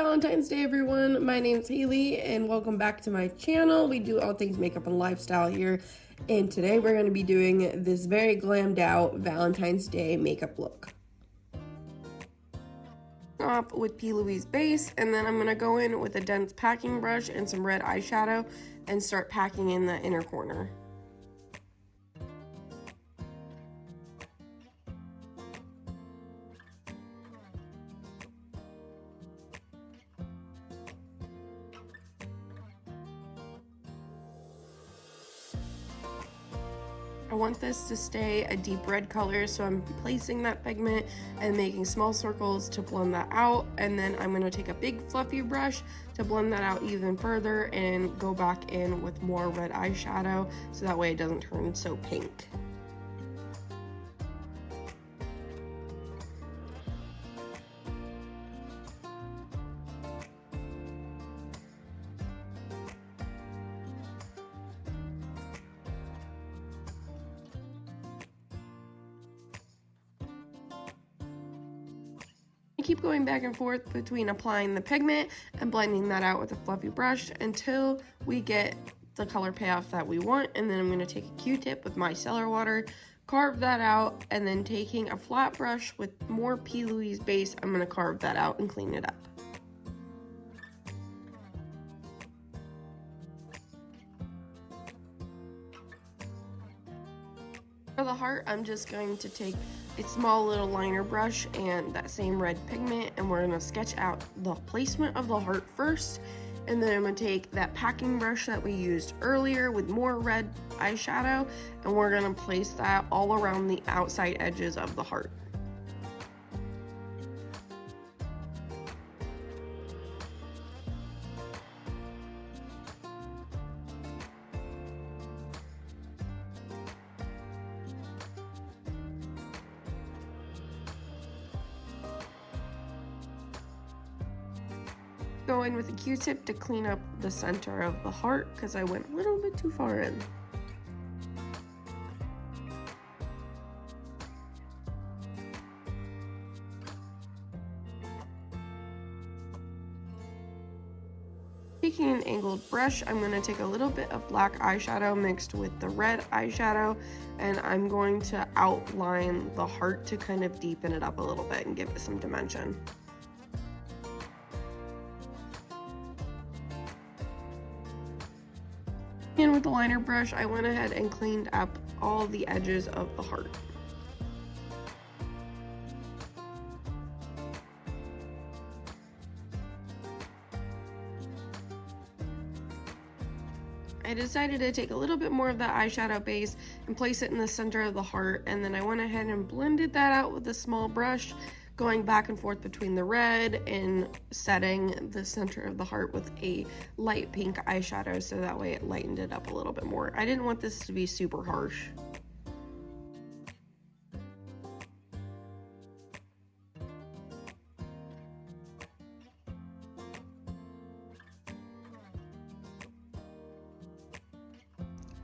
Valentine's Day, everyone. My name's Haley and welcome back to my channel. We do all things makeup and lifestyle here, and today we're going to be doing this very glammed out Valentine's Day makeup look. Off with P. Louise base, and then I'm going to go in with a dense packing brush and some red eyeshadow and start packing in the inner corner. I want this to stay a deep red color, so I'm placing that pigment and making small circles to blend that out, and then I'm going to take a big fluffy brush to blend that out even further and go back in with more red eyeshadow so that way it doesn't turn so pink. Keep going back and forth between applying the pigment and blending that out with a fluffy brush until we get the color payoff that we want, and then I'm going to take a Q-tip with micellar water, carve that out, and then taking a flat brush with more P. Louise base, I'm going to carve that out and clean it up. For the heart, I'm just going to take a small little liner brush and that same red pigment, and we're going to sketch out the placement of the heart first, and then I'm going to take that packing brush that we used earlier with more red eyeshadow, and we're going to place that all around the outside edges of the heart. Go in with a Q-tip to clean up the center of the heart because I went a little bit too far in. Taking an angled brush, I'm going to take a little bit of black eyeshadow mixed with the red eyeshadow, and I'm going to outline the heart to kind of deepen it up a little bit and give it some dimension. And with the liner brush, I went ahead and cleaned up all the edges of the heart. I decided to take a little bit more of that eyeshadow base and place it in the center of the heart, and then I went ahead and blended that out with a small brush, going back and forth between the red and setting the center of the heart with a light pink eyeshadow so that way it lightened it up a little bit more. I didn't want this to be super harsh.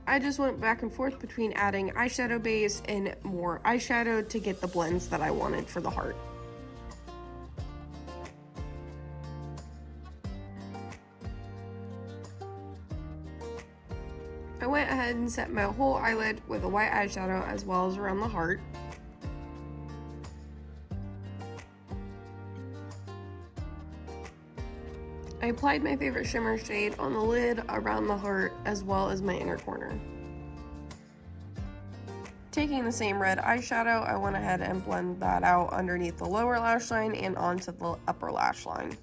I just went back and forth between adding eyeshadow base and more eyeshadow to get the blends that I wanted for the heart. I went ahead and set my whole eyelid with a white eyeshadow as well as around the heart. I applied my favorite shimmer shade on the lid, around the heart, as well as my inner corner. Taking the same red eyeshadow, I went ahead and blended that out underneath the lower lash line and onto the upper lash line.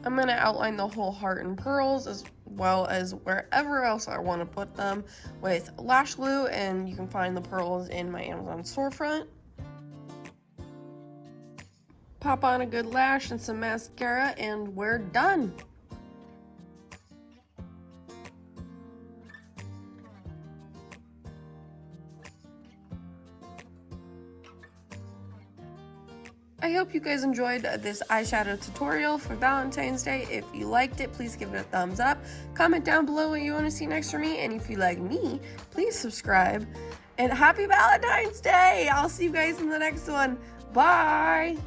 I'm going to outline the whole heart in pearls as well as wherever else I want to put them with lash glue, and you can find the pearls in my Amazon storefront. Pop on a good lash and some mascara and we're done. I hope you guys enjoyed this eyeshadow tutorial for Valentine's Day. If you liked it, please give it a thumbs up. Comment down below what you want to see next from me. And if you like me, please subscribe. And happy Valentine's Day! I'll see you guys in the next one. Bye!